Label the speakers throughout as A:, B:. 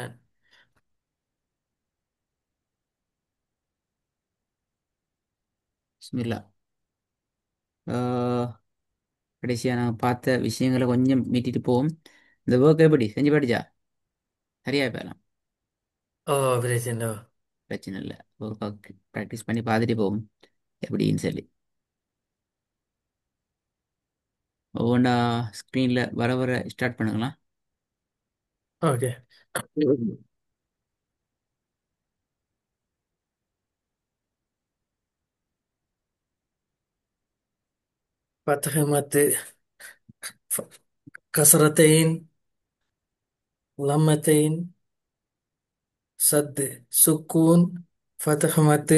A: நான்.
B: பிஸ்மில்லா. கடைசியாக நான் பார்த்த விஷயங்களை கொஞ்சம் மீட்டிட்டு போவோம். இந்த ஒர்க் எப்படி செஞ்சு படிச்சா சரியா போயிடலாம்.
A: ஓ பிரச்சனை.
B: பிரச்சனை இல்லை. ஒர்க் ப்ராக்டிஸ் பண்ணி பார்த்துட்டு போவோம் எப்படின்னு சொல்லி. ஒவ்வொன்றா ஸ்க்ரீனில் வர வர ஸ்டார்ட் பண்ணுங்களா.
A: ஓகே. فتحمت كسرتين لمتين سد سكون فتح مد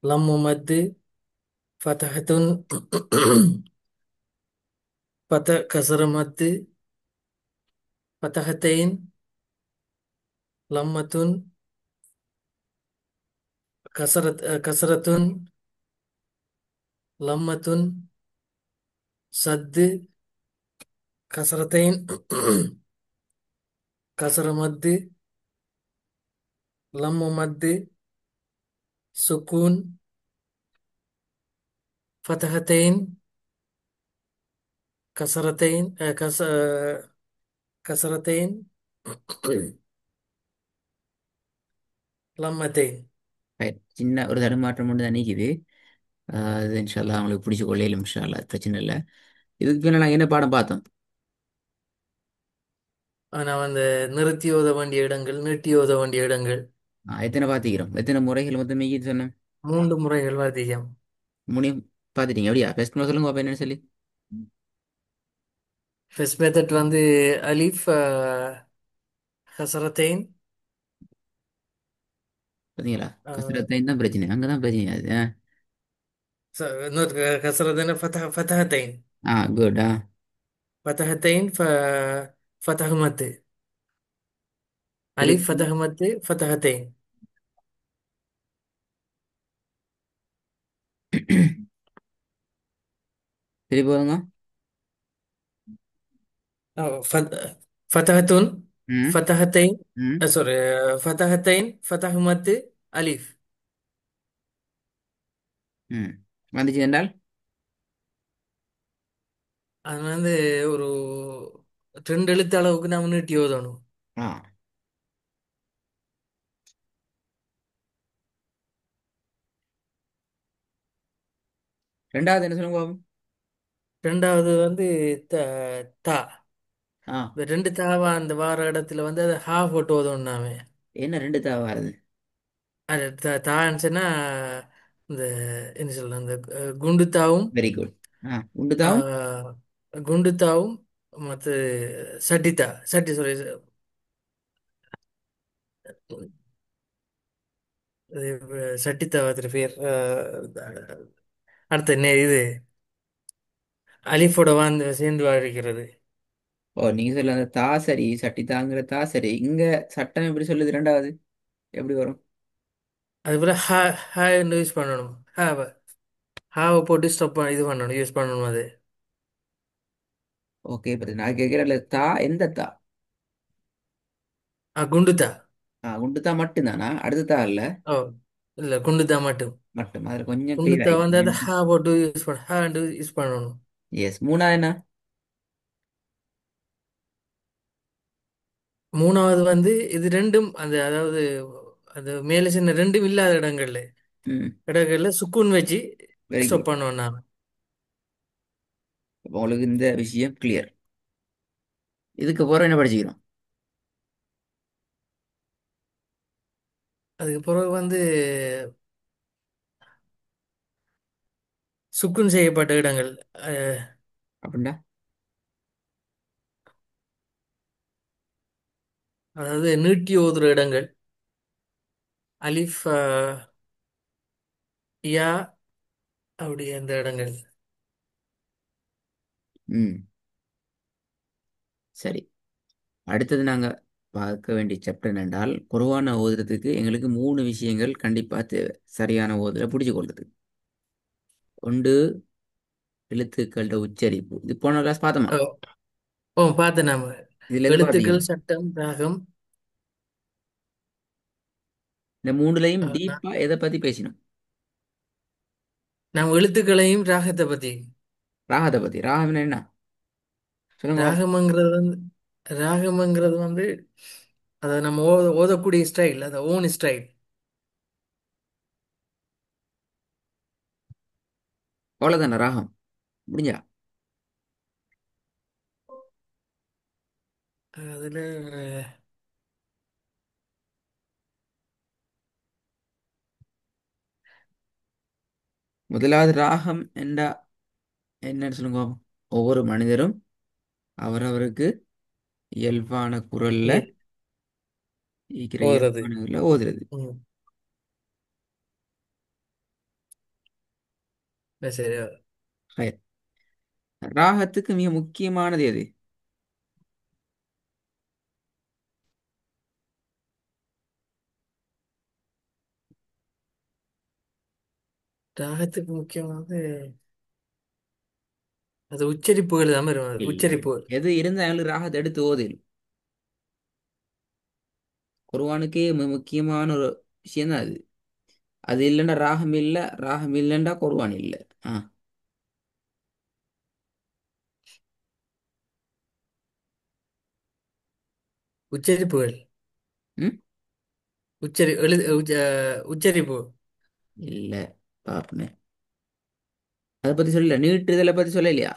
A: لم مد فتحة فتح كسر مد فتحتين لمة كسرة لمة سد كسرتين كسر مد لم مد سكون فتحتين كسرتين كسرتين لمتين.
B: ரைட், சின்ன ஒரு தடுமாற்றம் மட்டும் தான் நீக்குது. அது இன்ஷால்லா அவங்களுக்கு பிடிச்சி கொள்ளையிலும் இன்ஷால்லா பிரச்சனை இல்லை. இதுக்கு பின்னால் நாங்கள் என்ன பாடம் பார்த்தோம்?
A: ஆனா வந்து நிறுத்தி ஓத வேண்டிய இடங்கள் நீட்டி ஓத வேண்டிய இடங்கள்
B: எத்தனை பார்த்துக்கிறோம், எத்தனை முறைகள் மொத்தம் மீக்கி சொன்னோம்?
A: 3 முறைகள் வாத்தியம்.
B: முடியும் பார்த்துட்டீங்க அப்படியா? ஃபர்ஸ்ட் சொல்லுங்க பாப்பா என்னன்னு சொல்லி.
A: ஃபர்ஸ்ட் மெத்தட் வந்து அலிஃப் கசரத்தைன்
B: பார்த்தீங்களா? கசரத்தையும் தான் பிரச்சனை, அங்கே தான் பிரச்சனை அது.
A: كسرتين فتحتين
B: குட்.
A: فتحتين فتح مد ألف فتح
B: திருப்பி
A: مد فتحتين.
B: திருப்பி போதுங்க.
A: فتحة
B: ம்.
A: فتحتين
B: ம்.
A: سوري فتحتين فتح مد ألف.
B: ம். வந்துச்சு என்றால்
A: அது வந்து ஒரு 2 எழுத்து அளவுக்கு நாம நீட்டி ஓதணும்.
B: ஆ ரெண்டாவது என்ன சொல்லுங்க பாப்போம்.
A: ரெண்டாவது வந்து த தா.
B: ஆ
A: இந்த 2 தாவா அந்த வார இடத்துல வந்து அதை ஹா போட்டு ஓதணும்னாமே.
B: என்ன ரெண்டு தேவை வருது?
A: அது தான்னு சொன்னா இந்த என்ன சொல்றது அந்த குண்டு தாவும்
B: வெரி குட். உண்டு தாவும்.
A: ஆஹ், குண்டு தாவும் மற்ற சட்டித்தா சட்டி சாரி சட்டித்தாவத்திர பேர் அடுத்த என்ன இது அலிஃபோட வந்து சேர்ந்து வாழ்கிறது.
B: ஓ, நீங்க சொல்ல அந்த தா சரி, சட்டி தாங்கிற தா சரி. இங்க சட்டம் எப்படி சொல்லுது ரெண்டாவது? எப்படி வரும்?
A: அதுபோல ஹா ஹா என்று யூஸ் பண்ணணும். ஹாவை போட்டு ஸ்டாப் இது பண்ணணும் யூஸ் பண்ணணும் அது.
B: ஓகே, இப்போ நான் கேட்கிறேன் தா எந்த தா?
A: குண்டுத்தா.
B: உண்டு தா மட்டும்தானா? அடுத்த தா இல்ல?
A: ஓ இல்லை குண்டுத்தா மட்டும்.
B: மட்டும் அதில் கொஞ்சம் ஃபெயில்
A: குண்டுத்தா வந்து அதை
B: ஆகிக்கிறேன்.
A: ஹா போட்டு யூஸ் பண்ண ஹா யூஸ் பண்ணணும்.
B: எஸ், மூணாவது என்ன?
A: மூணாவது வந்து இது ரெண்டும் அந்த அதாவது அது மேலே சின்ன ரெண்டும் இல்லாத
B: ம்.
A: இடங்கள்ல சுக்கூன் வச்சு
B: வெரி
A: ஸ்டாப்
B: குட்.
A: பண்ணுவோம் நாம.
B: உங்களுக்கு இந்த விஷயம் கிளியர். இதுக்கு போகிற என்ன படிச்சுக்கிறோம்?
A: அதுக்கு பிறகு வந்து சுக்குன் செய்யப்பட்ட இடங்கள் அஹ்,
B: அப்படின்னா
A: அதாவது நீட்டி ஓதுற இடங்கள் அலிஃப் யா அப்படி அந்த இடங்கள்.
B: ம், சரி. அடுத்தது நாங்கள் பார்க்க வேண்டிய சாப்டர் என்னென்றால், குர்ஆனை ஓதுறதுக்கு எங்களுக்கு மூணு விஷயங்கள் கண்டிப்பாக தேவை சரியான ஓதுல பிடிச்சு கொள்றதுக்கு. ஒன்று, எழுத்துக்களோட உச்சரிப்பு. இது போன கிளாஸ் பார்த்தோமா?
A: ஓ ஓ பார்த்தேன் நாம.
B: இதுல இருந்து பார்த்தீங்களா?
A: எழுத்துக்கள், சட்டம், ராகம்.
B: இந்த மூணுலையும்
A: நான்
B: டீப்பா எதை பத்தி பேசினோம்?
A: நாம் எழுத்துக்களையும் ராகத்தை பத்தி.
B: ராகத்தை பத்தி. ராகம்னா என்ன சொல்லுங்க பாப்போம்.
A: ராகம்ங்கிறது வந்து ராகம்ங்கிறது வந்து அதை நம்ம ஓதக்கூடிய ஸ்டைல், அந்த ஓன் ஸ்டைல்.
B: அவ்வளவுதானே ராகம் முடிஞ்சா?
A: அதுல
B: முதலாவது ராகம் என்றா என்னன்னு சொல்லுங்க பாப்போம். ஒவ்வொரு மனிதரும் அவரவருக்கு இயல்பான குரல்ல
A: இ-
B: இருக்கிற
A: ஓதுறது.
B: இயல்பான குரல்ல ஓதுறது.
A: ம். சரி.
B: ஹை. ராகத்துக்கு மிக முக்கியமானது எது?
A: ராகத்துக்கு முக்கியமானது அது உச்சரிப்புகள் தான் வரும். அது
B: இல்லை,
A: உச்சரிப்புகள்.
B: எது இருந்தாலும் ராகத்தை எடுத்து ஓதில். குர்ஆனுக்கே முக்கியமான ஒரு விஷயம் தான் அது. அது இல்லைன்னா ராகம் இல்லை, ராகம் இல்லைன்னா குர்ஆன் இல்லை. ஆ.
A: உச்சரிப்புகள்.
B: ம்.
A: உச்சரி எழு உச்சரிப்பு.
B: இல்லை, பாப்பமே. அதை பத்தி சொல்லல, நீட்டுதலை பத்தி சொல்லலையா?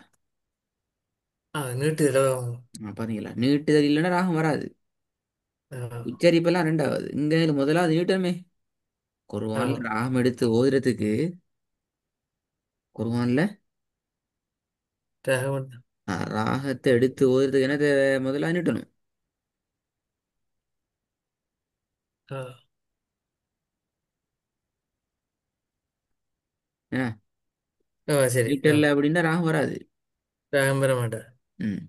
A: நீட்டுதல்.
B: பாத்தீங்களா, நீட்டுதல் இல்லைன்னா ராகம் வராது. உச்சரிப்பெல்லாம் ரெண்டாவது, இங்க முதலாவது நீட்டமே. குர்ஆன்ல ராகம் எடுத்து ஓதுறதுக்கு, குர்ஆன்ல
A: ராகம்.
B: ராகத்தை எடுத்து ஓதுறதுக்கு என்ன தேவை? முதலாவது நீட்டணும்.
A: ஆ.
B: என்ன?
A: சரி.
B: நீட்டல்ல அப்படின்னா ராகம் வராது.
A: ராகம் பெற மாட்டேன்.
B: ம்.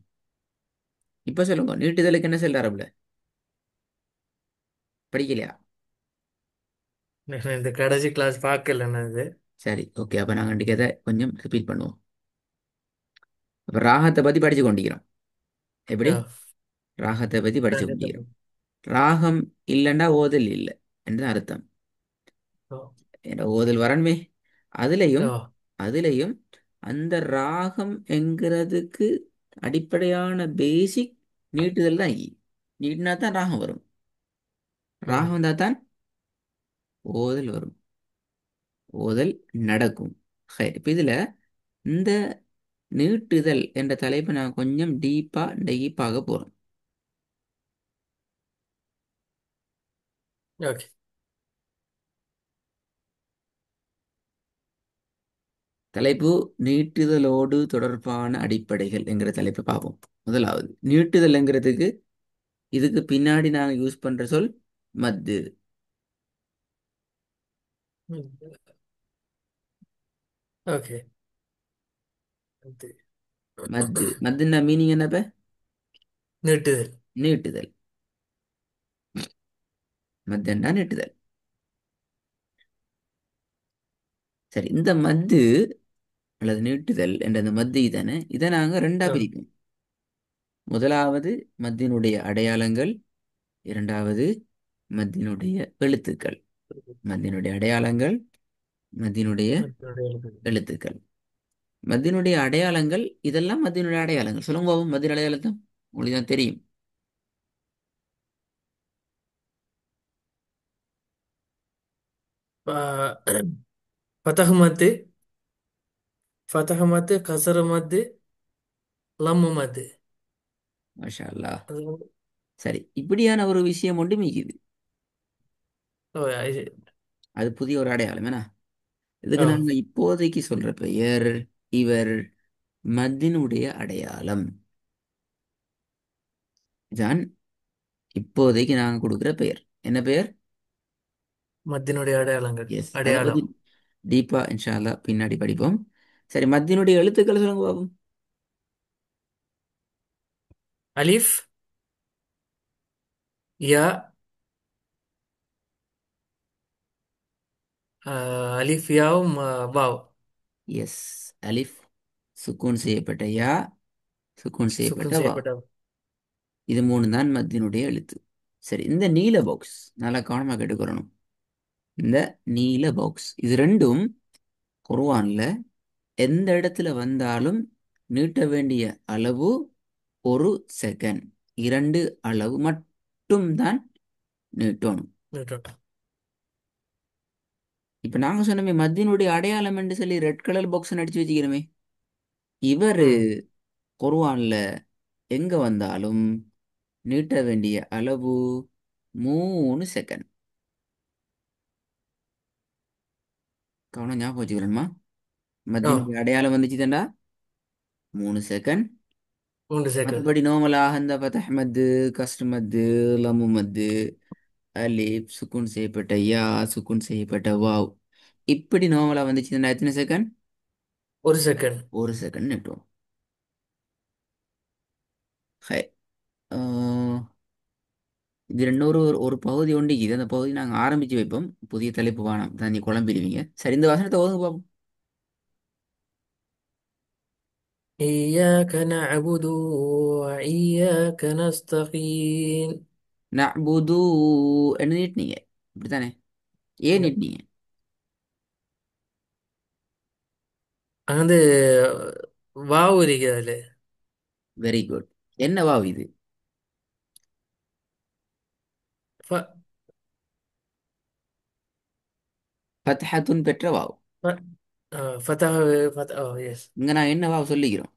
B: இப்ப சொல்லுங்க, நீட்டுதலுக்கு என்ன சொல்ற அரபுல? படிக்கலையா?
A: நான் இந்த கடைசி கிளாஸ் பார்க்கல நான் இது.
B: சரி, ஓகே. அப்ப நாங்க இன்றைக்கு அதை கொஞ்சம் ரிப்பீட் பண்ணுவோம். அப்ப ராகத்தை பத்தி படிச்சு கொண்டிருக்கிறோம். எப்படி?
A: ஆ.
B: ராகத்தை பத்தி படிச்சு
A: ராகத்தை
B: கொண்டிருக்கிறோம்.
A: பத்தி.
B: ராகம் இல்லைண்டா ஓதல் இல்லை என்று அர்த்தம்.
A: ஆ.
B: ஏன்னா ஓதல் வரணுமே. அதுலயும்
A: ஆ.
B: அதுலயும் அந்த ராகம் என்கிறதுக்கு அடிப்படையான பேசிக் நீட்டுதல் தான் நீட்டினா தான் ராகம் வரும்.
A: ம்.
B: ராகம் வந்தா தான் ஓதல் வரும். ஓதல் நடக்கும். சரி, இப்ப இதுல இந்த நீட்டுதல் என்ற தலைப்பை நான் கொஞ்சம் டீப்பாக போறோம்.
A: ஓகே.
B: தலைப்பு நீட்டுதலோடு தொடர்பான அடிப்படைகள் என்கிற தலைப்பை பார்ப்போம். முதலாவது நீட்டுதல்ங்கிறதுக்கு இதுக்கு பின்னாடி நாங்கள் யூஸ் பண்ற சொல் மத்து.
A: ம். ஓகே. அது
B: மத்துன்னா மீனிங் என்னப்ப?
A: நீட்டுதல்.
B: நீட்டுதல். மத்துன்னா நீட்டுதல். சரி, இந்த மத்து அல்லது நீட்டுதல் என்ற இந்த மத்து தானே, இதை நாங்கள் ரெண்டா
A: ஆ.
B: பிரிப்போம். முதலாவது மத்தினுடைய அடையாளங்கள், இரண்டாவது மத்தினுடைய எழுத்துக்கள். மத்தினுடைய அடையாளங்கள், மத்தினுடைய
A: அதனுடைய எழுத்து.
B: எழுத்துக்கள். மத்தினுடைய அடையாளங்கள், இதெல்லாம் மத்தினுடைய அடையாளங்கள். சொல்லுங்க பாபு, மத்திய அடையாளத்தம் உங்களுக்கு தான் தெரியும்.
A: ஃபதஹ் மத்து, ஃபதஹ் மத்து, கசர மத்து, லம்மு மத்து.
B: மாஷா அல்லாஹ்.
A: அது வந்து
B: சரி, இப்படியான ஒரு விஷயம் ஒன்று மிகுது.
A: ஓ,
B: அது புதிய ஒரு அடையாளம் என்ன? இதுக்கு
A: ஓ.
B: நாங்க இப்போதைக்கு சொல்ற பெயர், இவர் மத்தினுடைய அடையாளம் தான். இப்போதைக்கு நாங்க கொடுக்குற பெயர் என்ன பெயர்?
A: மத்தினுடைய அடையாளங்கள்.
B: எஸ், அதை பத்தி
A: அடையாளம்.
B: டீப்பா இன்ஷா அல்லாஹ் பின்னாடி படிப்போம். சரி, மத்தினுடைய எழுத்துக்கள் சொல்லுங்க பாப்போம்.
A: அலிஃப், யா, அலிஃப், யாவும், வாவ்.
B: எஸ். அலிஃப், சுக்கூன் செய்யப்பட்ட யா, சுக்கூன் செய்யப்பட்ட
A: சுக்குன்
B: வா.
A: செய்யப்பட்ட.
B: இது மூணு தான் மத்தினுடைய எழுத்து. சரி, இந்த நீல பாக்ஸ் நல்லா கவனமாக கேட்டுக்கிறணும். இந்த நீல பாக்ஸ் இது ரெண்டும் குர்ஆன்ல எந்த இடத்துல வந்தாலும் நீட்ட வேண்டிய அளவு 1 செகண்ட். 2 அளவு மட்டும்தான் நீட்டணும்.
A: நியூட்டன்.
B: இப்ப நாங்க சொன்னோமே மத்தியனுடைய அடையாளம் என்று சொல்லி ரெட் கலர் பாக்ஸ் அடிச்சு வச்சுக்கிறோமே, இவரு
A: ம்.
B: குர்ஆன்ல எங்க வந்தாலும் நீட்ட வேண்டிய அளவு 3 செகண்ட். கவனம் ஞாபகம் வச்சுக்கிறோமா?
A: ஆ,
B: மத்தியனுடைய அடையாளம் வந்துச்சுதான்டா 3 செகண்ட்.
A: 3 செகண்ட்.
B: மற்றபடி நோமலாக இந்த ஃபதஹ் மத்து, கஸ்ர் மத்து, லமு மத்து, அலிப், சுக்குன் செய்யப்பட்ட யா, சுக்குன் செய்யப்பட்ட வாவ், இப்படி நோமலா வந்துச்சுன்னா எத்தனை செகண்ட்?
A: 1 செகண்ட்.
B: 1 செகண்ட் நிட்டுவோம். ஹை. ஆஹ், இது இன்னொரு ஒரு பகுதி ஒன்று இது. அந்த பகுதி நாங்கள் ஆரம்பிச்சு வைப்போம். புதிய தலைப்பு வானம் தான், நீ குழம்பிடுவீங்க. சரி, இந்த வசனத்தை ஓதுங்க பார்ப்போம்.
A: إياك نعبد وإياك نستعين.
B: நஅ்புது என்ன நீட்டினீங்க? இப்படித்தானே? ஏன் நீட்டினீங்க?
A: அது வாவு இருக்குது அதில்.
B: Very good. என்ன வாவ் இது?
A: ஃப
B: ஃபத்ஹத்துன் பெற்ற வாவ்.
A: ஃப ஃபதஹ் எஸ்.
B: இங்க நான் என்ன வாவ் சொல்லிக்கிறோம்?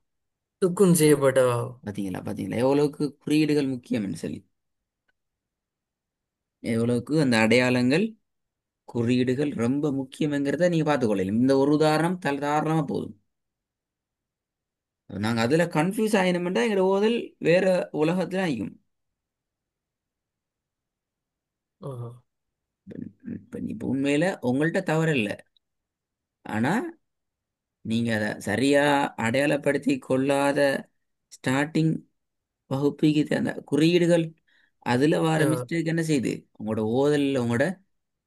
A: சுக்குன் செய்யப்பட்ட வாவு.
B: பாத்தீங்களா, பாத்தீங்களா எவ்வளவுக்கு குறியீடுகள் முக்கியம்னு சொல்லி, எவ்வளவுக்கு அந்த அடையாளங்கள் குறியீடுகள் ரொம்ப முக்கியம்ங்கிறத நீங்க பார்த்துக்கொள்ளலாம். இந்த ஒரு உதாரணம் தாராளமா போதும். நாங்க அதுல கன்ஃபியூஸ் ஆயினோம்னா எங்களோட ஓதல் வேற உலகத்துல ஆகும்.
A: ஆஹா.
B: இப்ப இப்ப உண்மையில உங்கள்ட்ட தவறு இல்லை. ஆனா நீங்க அதை சரியா அடையாளப்படுத்தி கொள்ளாத ஸ்டார்டிங் வகுப்புக்கு அந்த குறியீடுகள் அதுல வர
A: ஆ.
B: மிஸ்டேக் என்ன செய்யுது? உங்களோட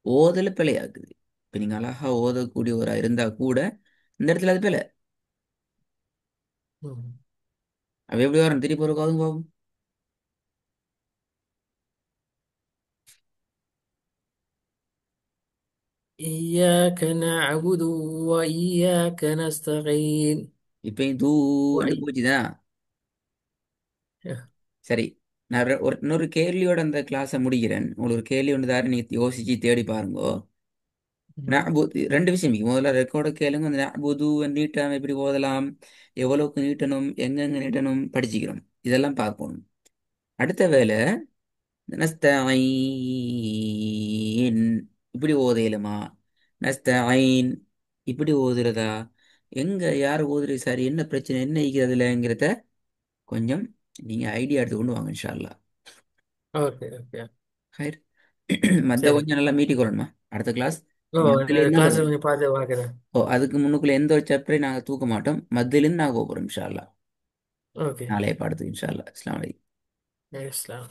B: ஓதல் பிழையாக்குது. இப்ப நீங்க அழகா ஓதக்கூடியவரா இருந்தா கூட இந்த இடத்துல அது பிழை.
A: ம்.
B: அவ எப்படி வரும்? திருப்பி ஒரு காதும் பாவம்.
A: إياك نعبد وإياك نستعين.
B: இப்ப தூண்டு
A: وإي...
B: போச்சுதான். சரி, நான் இன்னொரு கேள்வியோட அந்த கிளாஸை முடிக்கிறேன். உங்களுக்கு ஒரு கேள்வி ஒன்று தாரு, நீங்க யோசிச்சு தேடி பாருங்க.
A: ம்.
B: நஅ்புது ரெண்டு விஷயம் இருக்கு. முதல்ல ரெக்கார்டு கேளுங்க. அந்த நஅ்புது நீட்டாம எப்படி ஓதலாம், எவ்வளவுக்கு நீட்டணும், எங்கெங்க நீட்டணும் படிச்சுக்கிறோம். இதெல்லாம் பார்க்கணும். அடுத்த வேலை நஸ்தஈன் இப்படி ஓதையிலுமா, நஸ்தஈன் இப்படி ஓதுறதா, எங்க யார் ஓதுறது சரி, என்ன பிரச்சனை, என்ன ஈக்கிறதுலங்கிறத கொஞ்சம் நீங்க ஐடியா எடுத்துக்கொண்டு வாங்க இன்ஷா அல்லாஹ்.
A: Okay, okay.
B: ஹைர். மத்த
A: சரி.
B: கொஞ்சம் நல்லா மீட்டி கொள்ளணுமா அடுத்த கிளாஸ்?
A: ஓ,
B: மத்தியில என்ன
A: கிளாஸ்
B: வரும்?
A: கொஞ்சம் பார்த்து பார்க்குறேன்.
B: ஓ, அதுக்கு முன்னுக்குள்ள எந்த ஒரு சாப்டரையும் நாங்கள் தூக்க மாட்டோம். மத்தியிலிருந்து நாங்கள் போகிறோம் இன்ஷா அல்லாஹ்.
A: ஓகே.
B: நாளைய பாடத்துக்கு இன்ஷா அல்லாஹ். அஸ்ஸலாமு அலைக்கும்.
A: இஸ்லாம்.